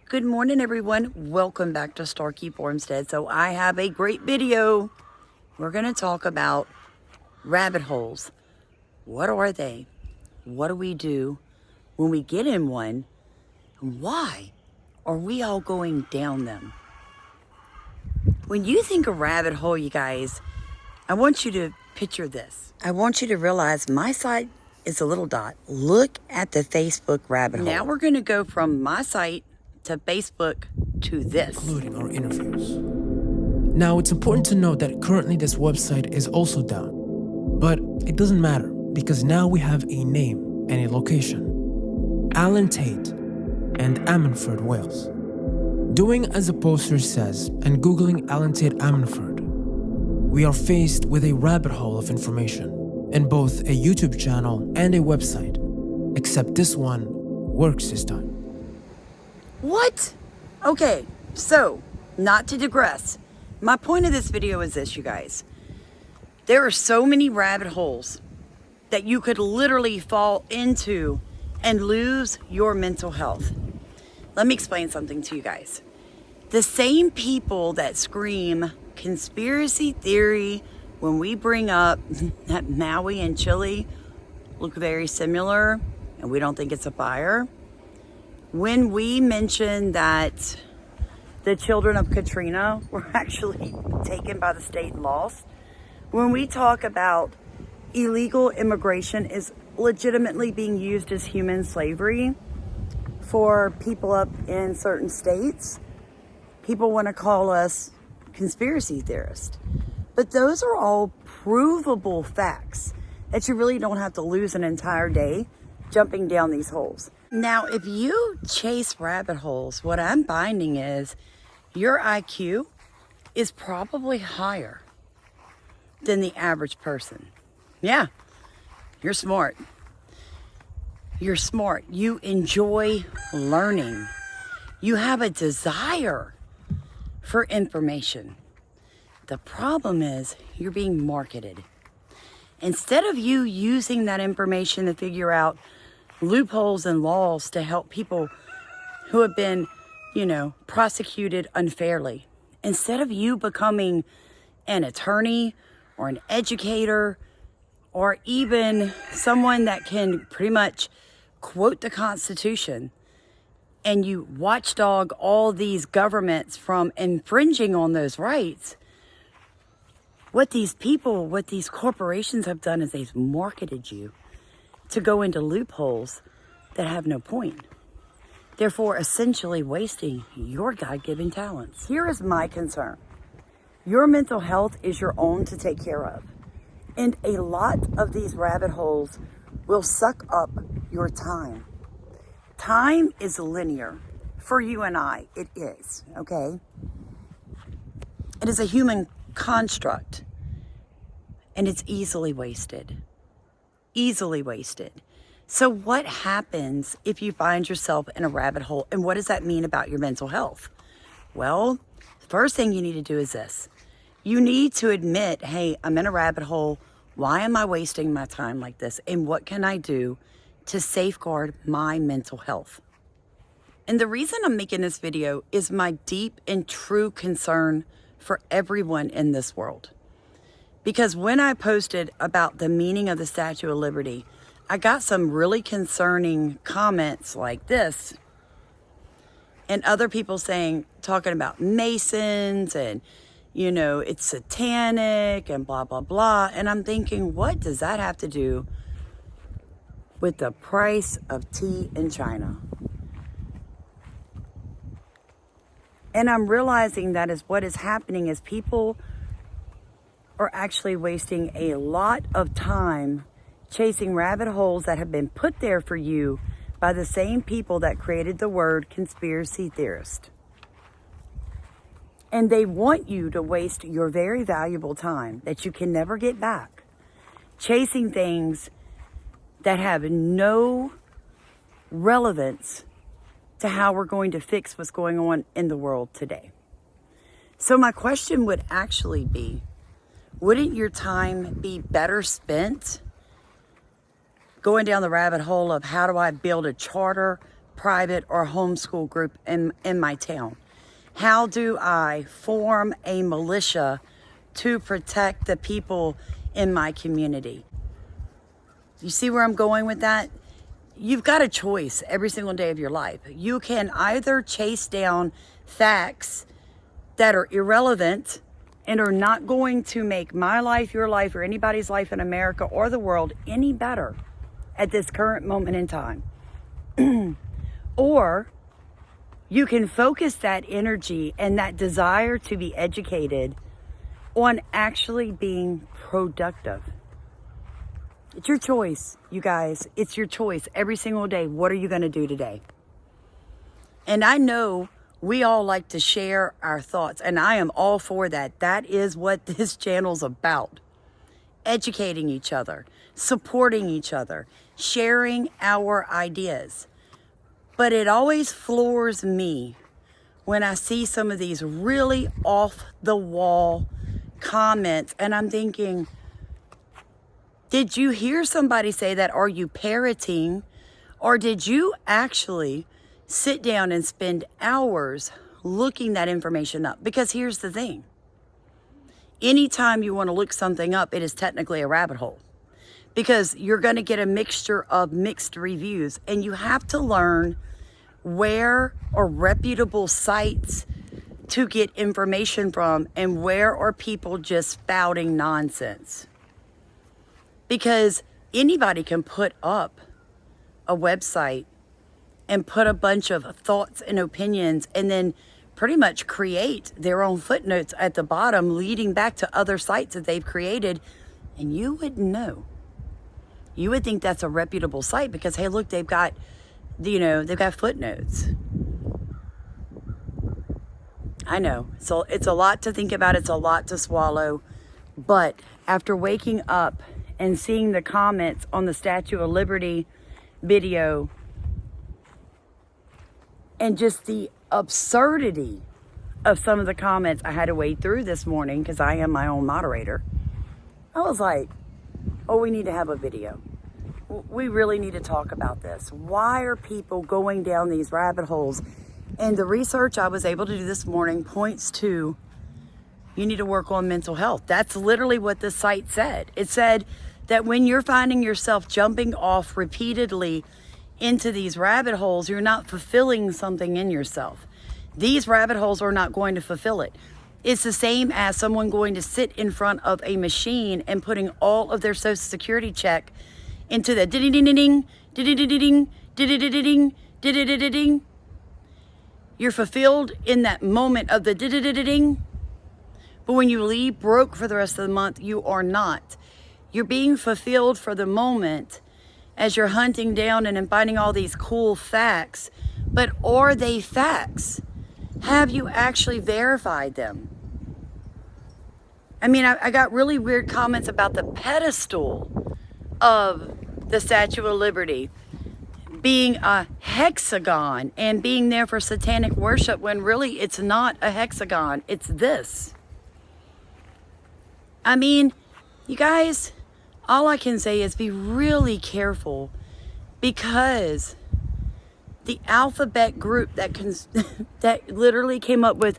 Good morning, everyone. Welcome back to Starkey Farmstead. So I have a great video. We're going to talk about rabbit holes. What are they? What do we do when we get in one? And why are we all going down them? When you think of rabbit hole, you guys, I want you to picture this. I want you to realize my site is a little dot. Look at the Facebook rabbit hole. Now we're going to go from my site to Facebook to this. Including our interviews. Now, it's important to note that currently this website is also down. But it doesn't matter because now we have a name and a location. Alan Tate and Ammanford, Wales. Doing as the poster says and Googling Alan Tate Ammanford, we are faced with a rabbit hole of information in both a YouTube channel and a website, except this one works this time. What? Okay, so, not to digress, my point of this video is this, you guys. There are so many rabbit holes that you could literally fall into and lose your mental health. Let me explain something to you guys. The same people that scream conspiracy theory when we bring up that Maui and Chile look very similar and we don't think it's a fire. When we mention that the children of Katrina were actually taken by the state and lost, when we talk about illegal immigration is legitimately being used as human slavery for people up in certain states, people want to call us conspiracy theorists. But those are all provable facts that you really don't have to lose an entire day jumping down these holes. Now, if you chase rabbit holes, what I'm finding is your IQ is probably higher than the average person. Yeah, you're smart. You're smart. You enjoy learning. You have a desire for information. The problem is you're being marketed. Instead of you using that information to figure out loopholes and laws to help people who have been, prosecuted unfairly. Instead of you becoming an attorney or an educator or even someone that can pretty much quote the Constitution and you watchdog all these governments from infringing on those rights, what these corporations have done is they've marketed you to go into loopholes that have no point, therefore essentially wasting your God-given talents. Here is my concern. Your mental health is your own to take care of. And a lot of these rabbit holes will suck up your time. Time is linear. For you and I, it is, okay? It is a human construct. And it's easily wasted. Easily wasted. So what happens if you find yourself in a rabbit hole, and what does that mean about your mental health? Well, the first thing you need to do is this. You need to admit, hey, I'm in a rabbit hole. Why am I wasting my time like this? And what can I do to safeguard my mental health? And the reason I'm making this video is my deep and true concern for everyone in this world. Because when I posted about the meaning of the Statue of Liberty, I got some really concerning comments like this. And other people talking about Masons and, it's satanic and blah, blah, blah. And I'm thinking, what does that have to do with the price of tea in China? And I'm realizing that is what is happening is people are actually wasting a lot of time chasing rabbit holes that have been put there for you by the same people that created the word conspiracy theorist. And they want you to waste your very valuable time that you can never get back chasing things that have no relevance to how we're going to fix what's going on in the world today. So my question would actually be, wouldn't your time be better spent going down the rabbit hole of how do I build a charter, private or homeschool group in my town? How do I form a militia to protect the people in my community? You see where I'm going with that? You've got a choice every single day of your life. You can either chase down facts that are irrelevant and are not going to make my life, your life, or anybody's life in America or the world any better at this current moment in time. Or you can focus that energy and that desire to be educated on actually being productive. It's your choice, you guys. It's your choice every single day. What are you going to do today? And I know we all like to share our thoughts, and I am all for that. That is what this channel's about. Educating each other, supporting each other, sharing our ideas. But it always floors me when I see some of these really off-the-wall comments, and I'm thinking, did you hear somebody say that? Are you parroting? Or did you actually sit down and spend hours looking that information up? Because here's the thing. Anytime you want to look something up, it is technically a rabbit hole. Because you're going to get a mixture of mixed reviews. And you have to learn where are reputable sites to get information from and where are people just spouting nonsense. Because anybody can put up a website and put a bunch of thoughts and opinions and then pretty much create their own footnotes at the bottom leading back to other sites that they've created, and you wouldn't know. You would think that's a reputable site because, hey, look, they've got footnotes. I know. So it's a lot to think about. It's a lot to swallow. But after waking up and seeing the comments on the Statue of Liberty video and just the absurdity of some of the comments I had to wade through this morning because I am my own moderator, I was like, oh, we need to have a video. We really need to talk about this. Why are people going down these rabbit holes? And the research I was able to do this morning points to you need to work on mental health. That's literally what the site said. It said that when you're finding yourself jumping off repeatedly into these rabbit holes, you're not fulfilling something in yourself. These rabbit holes are not going to fulfill it. It's the same as someone going to sit in front of a machine and putting all of their Social Security check into the ding-ding-ding, ding-ding-ding, ding-ding-ding, ding-ding-ding. You're fulfilled in that moment of the ding-ding-ding. But when you leave broke for the rest of the month, you are not. You're being fulfilled for the moment as you're hunting down and finding all these cool facts. But are they facts? Have you actually verified them? I mean, I got really weird comments about the pedestal of the Statue of Liberty being a hexagon and being there for satanic worship when really it's not a hexagon. It's this. I mean, you guys, all I can say is be really careful because the alphabet group that literally came up with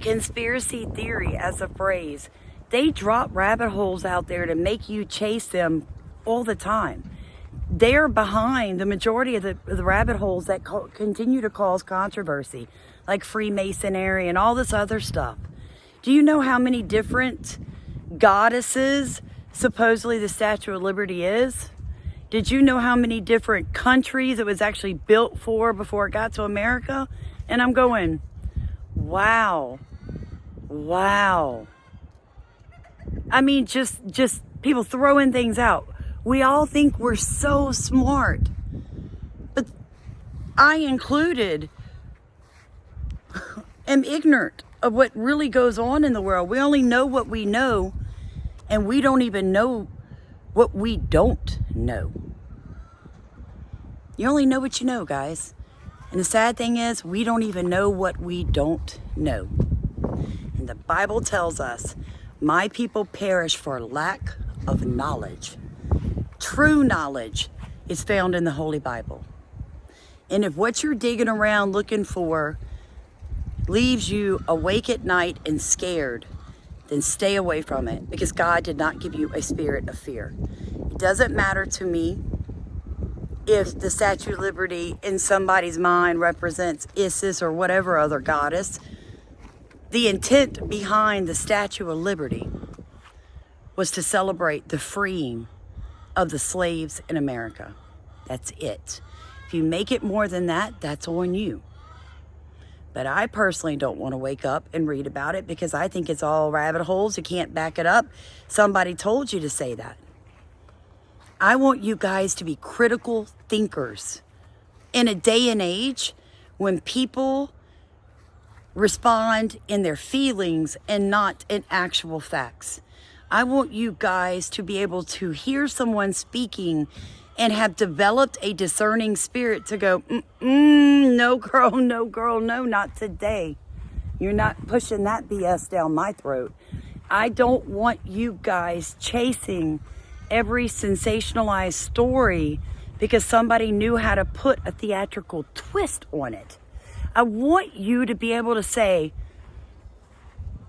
conspiracy theory as a phrase, they drop rabbit holes out there to make you chase them all the time. They're behind the majority of the rabbit holes that continue to cause controversy, like Freemasonry and all this other stuff. Do you know how many different goddesses supposedly the Statue of Liberty is? Did you know how many different countries it was actually built for before it got to America? And I'm going, wow. I mean, just people throwing things out. We all think we're so smart. But I included am ignorant of what really goes on in the world. We only know what we know, and we don't even know what we don't know. You only know what you know, guys. And the sad thing is, we don't even know what we don't know. And the Bible tells us, my people perish for lack of knowledge. True knowledge is found in the Holy Bible. And if what you're digging around looking for leaves you awake at night and scared, then stay away from it, because God did not give you a spirit of fear. It doesn't matter to me if the Statue of Liberty in somebody's mind represents Isis or whatever other goddess. The intent behind the Statue of Liberty was to celebrate the freeing of the slaves in America. That's it. If you make it more than that, that's on you. But I personally don't want to wake up and read about it, because I think it's all rabbit holes. You can't back it up. Somebody told you to say that. I want you guys to be critical thinkers in a day and age when people respond in their feelings and not in actual facts. I want you guys to be able to hear someone speaking and have developed a discerning spirit to go, no girl, no, not today. You're not pushing that BS down my throat. I don't want you guys chasing every sensationalized story because somebody knew how to put a theatrical twist on it. I want you to be able to say,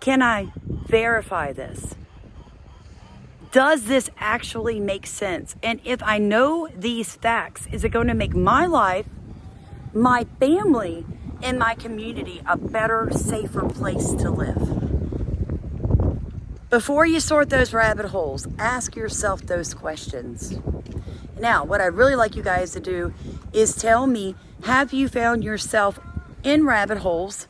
can I verify this? Does this actually make sense? And if I know these facts, is it going to make my life, my family, and my community a better, safer place to live? Before you sort those rabbit holes, ask yourself those questions. Now, what I'd really like you guys to do is tell me, have you found yourself in rabbit holes,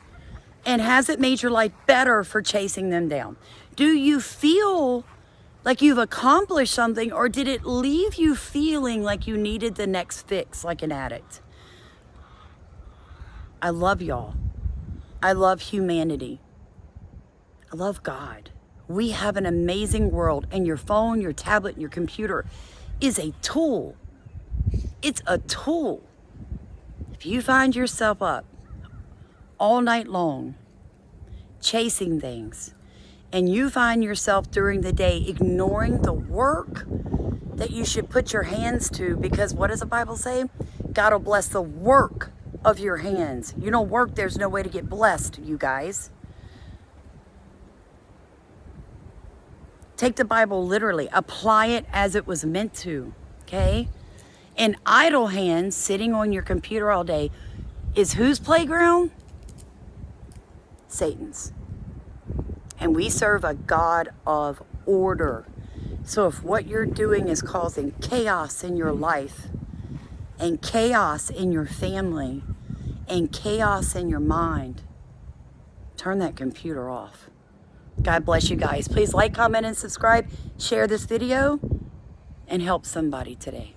and has it made your life better for chasing them down? Do you feel like you've accomplished something, or did it leave you feeling like you needed the next fix, like an addict? I love y'all. I love humanity. I love God. We have an amazing world, and your phone, your tablet, and your computer is a tool. It's a tool. If you find yourself up all night long chasing things, and you find yourself during the day ignoring the work that you should put your hands to, because what does the Bible say? God will bless the work of your hands. You don't work, there's no way to get blessed, you guys. Take the Bible literally. Apply it as it was meant to, okay? An idle hand sitting on your computer all day is whose playground? Satan's. And we serve a God of order. So if what you're doing is causing chaos in your life, and chaos in your family, and chaos in your mind, turn that computer off. God bless you guys. Please like, comment, and subscribe. Share this video and help somebody today.